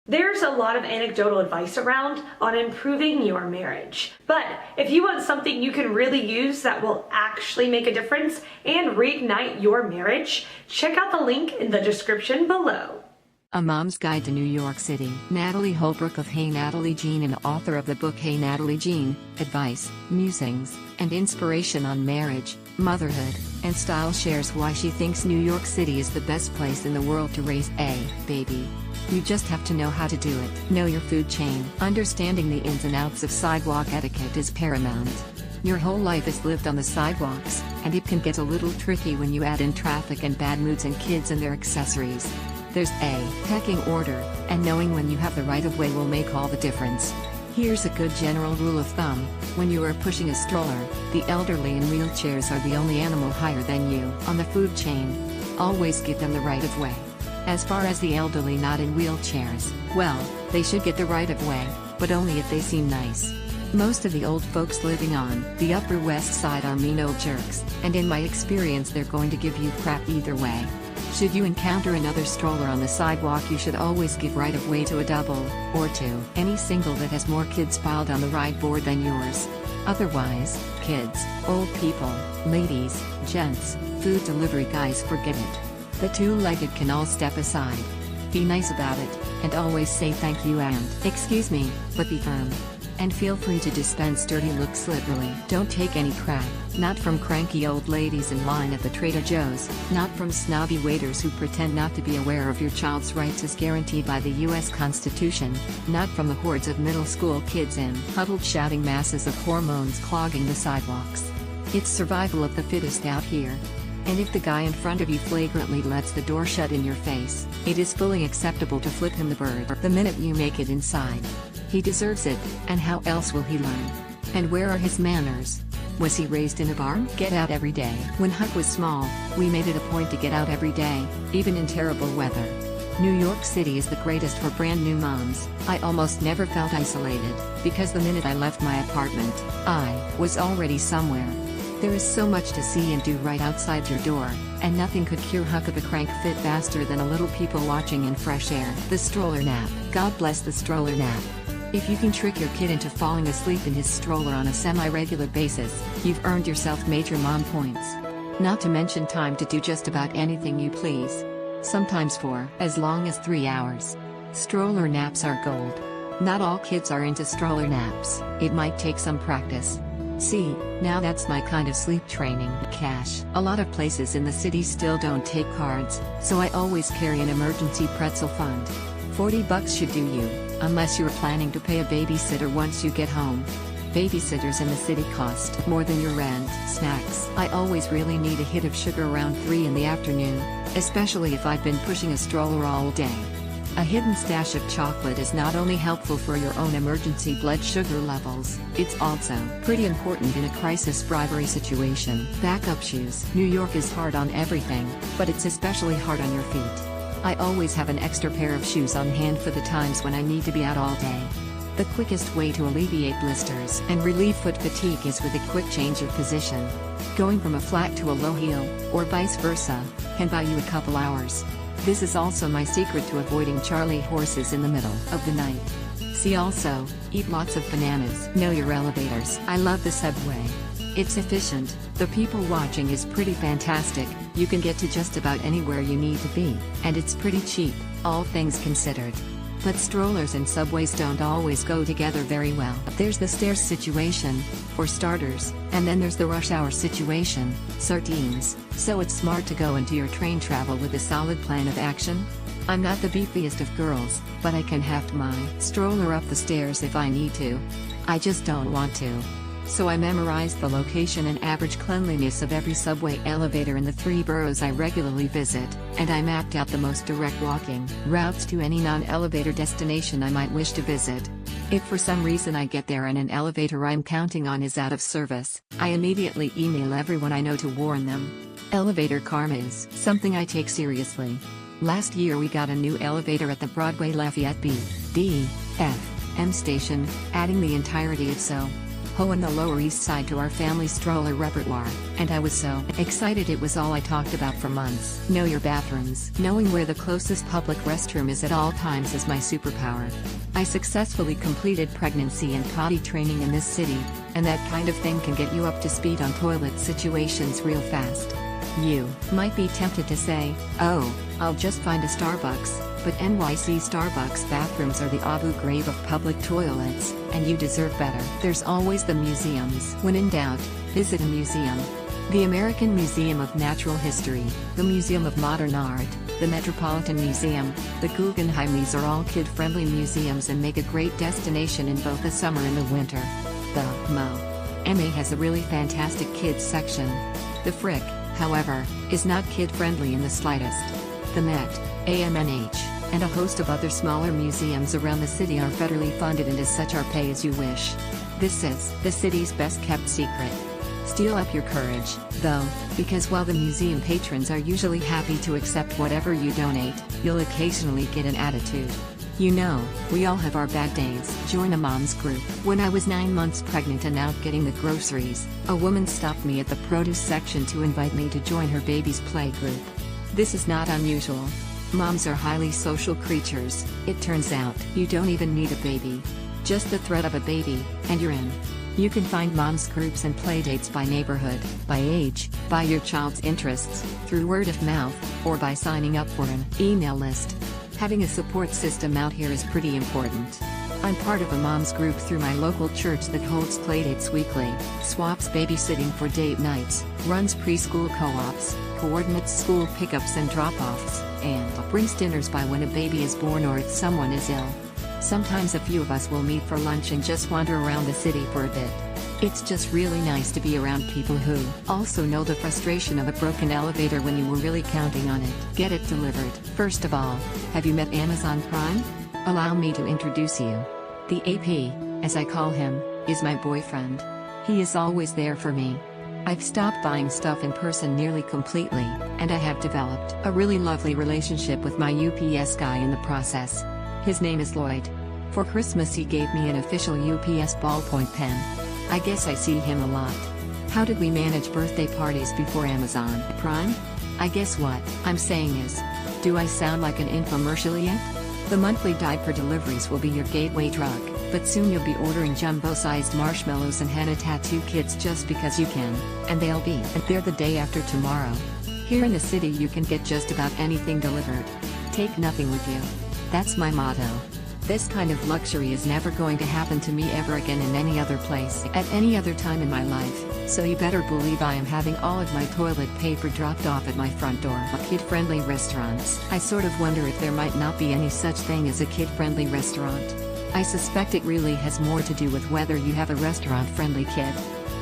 There's a lot of anecdotal advice around on improving your marriage. But if you want something you can really use that will actually make a difference and reignite your marriage, check out the link in the description below. A Mom's Guide to New York City. Natalie Holbrook of Hey Natalie Jean and author of the book Hey Natalie Jean, Advice, Musings, and Inspiration on Marriage, Motherhood, and Style shares why she thinks New York City is the best place in the world to raise a baby. You just have to know how to do it. Know your food chain. Understanding the ins and outs of sidewalk etiquette is paramount. Your whole life is lived on the sidewalks, and it can get a little tricky when you add in traffic and bad moods and kids and their accessories. There's a pecking order, and knowing when you have the right of way will make all the difference. Here's a good general rule of thumb: when you are pushing a stroller, the elderly in wheelchairs are the only animal higher than you on the food chain. Always give them the right of way. As far as the elderly not in wheelchairs, well, they should get the right of way, but only if they seem nice. Most of the old folks living on the Upper West Side are mean old jerks, and in my experience they're going to give you crap either way. Should you encounter another stroller on the sidewalk, you should always give right of way to a double, or to any single that has more kids piled on the ride board than yours. Otherwise, kids, old people, ladies, gents, food delivery guys, forget it. The two-legged can all step aside. Be nice about it, and always say thank you and excuse me, but be firm. And feel free to dispense dirty looks liberally. Don't take any crap, not from cranky old ladies in line at the Trader Joe's, not from snobby waiters who pretend not to be aware of your child's rights as guaranteed by the U.S. Constitution, not from the hordes of middle school kids in huddled shouting masses of hormones clogging the sidewalks. It's survival of the fittest out here. And if the guy in front of you flagrantly lets the door shut in your face, it is fully acceptable to flip him the bird the minute you make it inside. He deserves it, and how else will he learn? And where are his manners? Was he raised in a barn? Get out every day. When Huck was small, we made it a point to get out every day, even in terrible weather. New York City is the greatest for brand new moms. I almost never felt isolated, because the minute I left my apartment, I was already somewhere. There is so much to see and do right outside your door, and nothing could cure Huck of a crank fit faster than a little people watching in fresh air. The stroller nap. God bless the stroller nap. If you can trick your kid into falling asleep in his stroller on a semi-regular basis, you've earned yourself major mom points. Not to mention time to do just about anything you please. Sometimes for as long as 3 hours. Stroller naps are gold. Not all kids are into stroller naps. It might take some practice. See, now that's my kind of sleep training. Cash. A lot of places in the city still don't take cards, so I always carry an emergency pretzel fund. $40 should do you, unless you're planning to pay a babysitter once you get home. Babysitters in the city cost more than your rent. Snacks. I always really need a hit of sugar around 3 in the afternoon, especially if I've been pushing a stroller all day. A hidden stash of chocolate is not only helpful for your own emergency blood sugar levels, it's also pretty important in a crisis bribery situation. Backup shoes. New York is hard on everything, but it's especially hard on your feet. I always have an extra pair of shoes on hand for the times when I need to be out all day. The quickest way to alleviate blisters and relieve foot fatigue is with a quick change of position. Going from a flat to a low heel, or vice versa, can buy you a couple hours. This is also my secret to avoiding Charlie horses in the middle of the night. See also, eat lots of bananas. Know your elevators. I love the subway. It's efficient, the people watching is pretty fantastic, you can get to just about anywhere you need to be, and it's pretty cheap, all things considered. But strollers and subways don't always go together very well. There's the stairs situation, for starters, and then there's the rush hour situation, sardines, so it's smart to go into your train travel with a solid plan of action. I'm not the beefiest of girls, but I can heft my stroller up the stairs if I need to. I just don't want to. So I memorized the location and average cleanliness of every subway elevator in the 3 boroughs I regularly visit, and I mapped out the most direct walking routes to any non-elevator destination I might wish to visit. If for some reason I get there and an elevator I'm counting on is out of service, I immediately email everyone I know to warn them. Elevator karma is something I take seriously. Last year we got a new elevator at the Broadway Lafayette B, D, F, M station, adding the entirety of So. Ho on the Lower East Side to our family stroller repertoire, and I was so excited it was all I talked about for months. Know your bathrooms. Knowing where the closest public restroom is at all times is my superpower. I successfully completed pregnancy and potty training in this city, and that kind of thing can get you up to speed on toilet situations real fast. You might be tempted to say, oh, I'll just find a Starbucks, but NYC Starbucks bathrooms are the Abu Ghraib of public toilets, and you deserve better. There's always the museums. When in doubt, visit a museum. The American Museum of Natural History, the Museum of Modern Art, the Metropolitan Museum, the Guggenheim. These are all kid-friendly museums and make a great destination in both the summer and the winter. The MA has a really fantastic kids section. The Frick, however, is not kid-friendly in the slightest. The Met, AMNH, and a host of other smaller museums around the city are federally funded and as such are pay as you wish. This is the city's best kept secret. Steel up your courage, though, because while the museum patrons are usually happy to accept whatever you donate, you'll occasionally get an attitude. You know, we all have our bad days. Join a mom's group. When I was 9 months pregnant and out getting the groceries, a woman stopped me at the produce section to invite me to join her baby's play group. This is not unusual. Moms are highly social creatures. It turns out, you don't even need a baby. Just the threat of a baby, and you're in. You can find moms groups and playdates by neighborhood, by age, by your child's interests, through word of mouth, or by signing up for an email list. Having a support system out here is pretty important. I'm part of a moms group through my local church that holds playdates weekly, swaps babysitting for date nights, runs preschool co-ops, coordinates school pickups and drop-offs, and brings dinners by when a baby is born or if someone is ill. Sometimes a few of us will meet for lunch and just wander around the city for a bit. It's just really nice to be around people who also know the frustration of a broken elevator when you were really counting on it. Get it delivered. First of all, have you met Amazon Prime? Allow me to introduce you. The AP, as I call him, is my boyfriend. He is always there for me. I've stopped buying stuff in person nearly completely, and I have developed a really lovely relationship with my UPS guy in the process. His name is Lloyd. For Christmas he gave me an official UPS ballpoint pen. I guess I see him a lot. How did we manage birthday parties before Amazon Prime? I guess what I'm saying is, do I sound like an infomercial yet? The monthly diaper deliveries will be your gateway drug, but soon you'll be ordering jumbo-sized marshmallows and henna tattoo kits just because you can, and they'll be there the day after tomorrow. Here in the city you can get just about anything delivered. Take nothing with you. That's my motto. This kind of luxury is never going to happen to me ever again in any other place at any other time in my life, so you better believe I am having all of my toilet paper dropped off at my front door. Kid-friendly restaurants. I sort of wonder if there might not be any such thing as a kid-friendly restaurant. I suspect it really has more to do with whether you have a restaurant-friendly kid.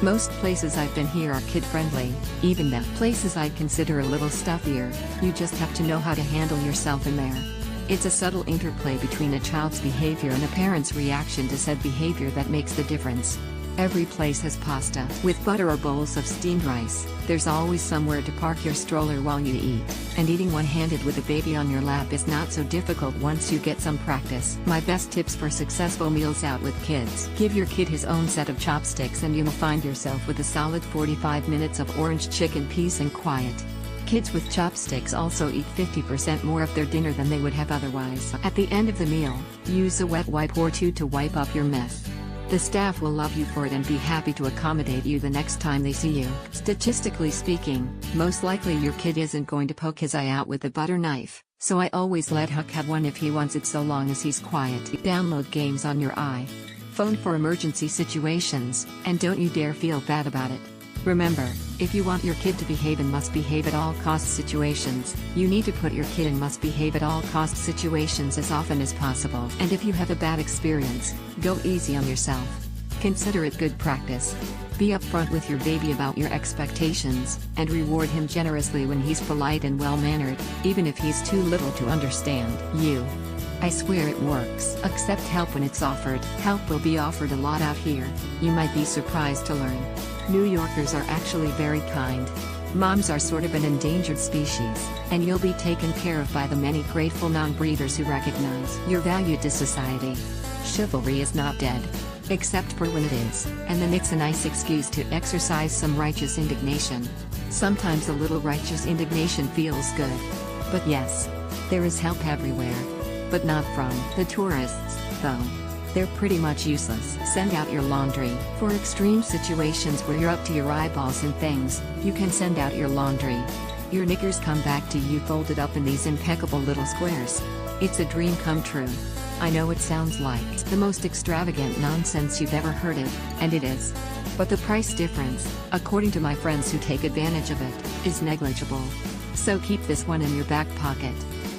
Most places I've been here are kid-friendly, even the places I'd consider a little stuffier. You just have to know how to handle yourself in there. It's a subtle interplay between a child's behavior and a parent's reaction to said behavior that makes the difference. Every place has pasta with butter or bowls of steamed rice. There's always somewhere to park your stroller while you eat, and eating one-handed with a baby on your lap is not so difficult once you get some practice. My best tips for successful meals out with kids: give your kid his own set of chopsticks and you'll find yourself with a solid 45 minutes of orange chicken peace and quiet. Kids with chopsticks also eat 50% more of their dinner than they would have otherwise. At the end of the meal, use a wet wipe or two to wipe up your mess. The staff will love you for it and be happy to accommodate you the next time they see you. Statistically speaking, most likely your kid isn't going to poke his eye out with a butter knife, so I always let Huck have one if he wants it so long as he's quiet. Download games on your iPhone for emergency situations, and don't you dare feel bad about it. Remember, if you want your kid to behave in must-behave at all costs situations, you need to put your kid in must-behave at all costs situations as often as possible. And if you have a bad experience, go easy on yourself. Consider it good practice. Be upfront with your baby about your expectations, and reward him generously when he's polite and well-mannered, even if he's too little to understand you. I swear it works. Accept help when it's offered. Help will be offered a lot out here. You might be surprised to learn. New Yorkers are actually very kind. Moms are sort of an endangered species, and you'll be taken care of by the many grateful non-breeders who recognize your value to society. Chivalry is not dead. except for when it is, and then it's a nice excuse to exercise some righteous indignation. Sometimes a little righteous indignation feels good. But yes, there is help everywhere. But not from the tourists, though. They're pretty much useless. Send out your laundry. For extreme situations where you're up to your eyeballs in things, you can send out your laundry. Your knickers come back to you folded up in these impeccable little squares. It's a dream come true. I know it sounds like the most extravagant nonsense you've ever heard of, and it is. But the price difference, according to my friends who take advantage of it, is negligible. So keep this one in your back pocket.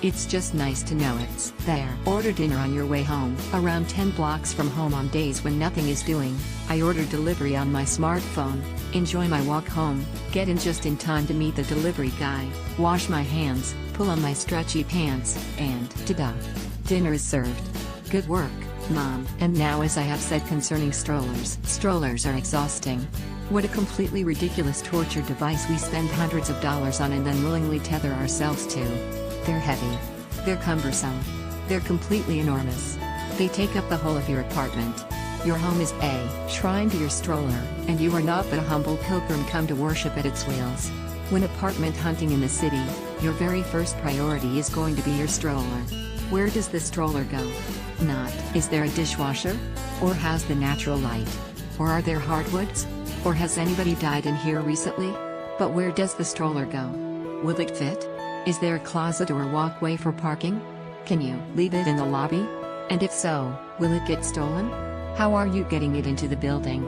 It's just nice to know it's there. Order dinner on your way home. Around 10 blocks from home on days when nothing is doing, I order delivery on my smartphone, enjoy my walk home, get in just in time to meet the delivery guy, wash my hands, pull on my stretchy pants, and ta-da! Dinner is served. Good work, Mom. And now, as I have said concerning strollers are exhausting. What a completely ridiculous torture device we spend hundreds of dollars on and then willingly tether ourselves to. They're heavy. They're cumbersome. They're completely enormous. They take up the whole of your apartment. Your home is a shrine to your stroller, and you are not but a humble pilgrim come to worship at its wheels. When apartment hunting in the city, your very first priority is going to be your stroller. Where does the stroller go? Not, is there a dishwasher? Or how's the natural light? Or are there hardwoods? Or has anybody died in here recently? But where does the stroller go? Will it fit? Is there a closet or walkway for parking? Can you leave it in the lobby? And if so, will it get stolen? How are you getting it into the building?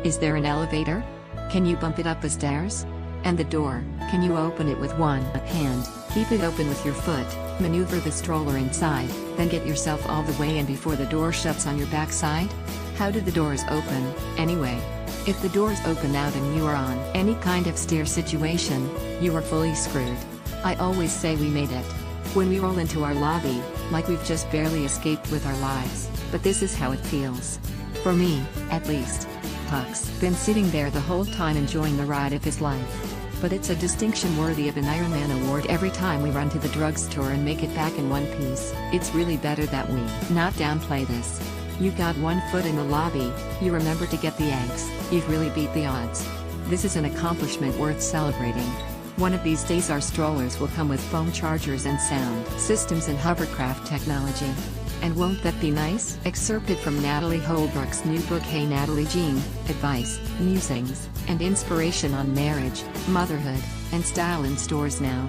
Is there an elevator? Can you bump it up the stairs? And the door, can you open it with one hand, keep it open with your foot, maneuver the stroller inside, then get yourself all the way in before the door shuts on your backside? How do the doors open, anyway? If the doors open out and you are on any kind of stair situation, you are fully screwed. I always say we made it. When we roll into our lobby, like we've just barely escaped with our lives, but this is how it feels. For me, at least. Huck's been sitting there the whole time enjoying the ride of his life. But it's a distinction worthy of an Iron Man award every time we run to the drugstore and make it back in one piece. It's really better that we not downplay this. You got one foot in the lobby, you remember to get the eggs, you've really beat the odds. This is an accomplishment worth celebrating. One of these days our strollers will come with phone chargers and sound systems and hovercraft technology. And won't that be nice? Excerpted from Natalie Holbrook's new book Hey Natalie Jean, Advice, Musings, and Inspiration on Marriage, Motherhood, and Style in stores now.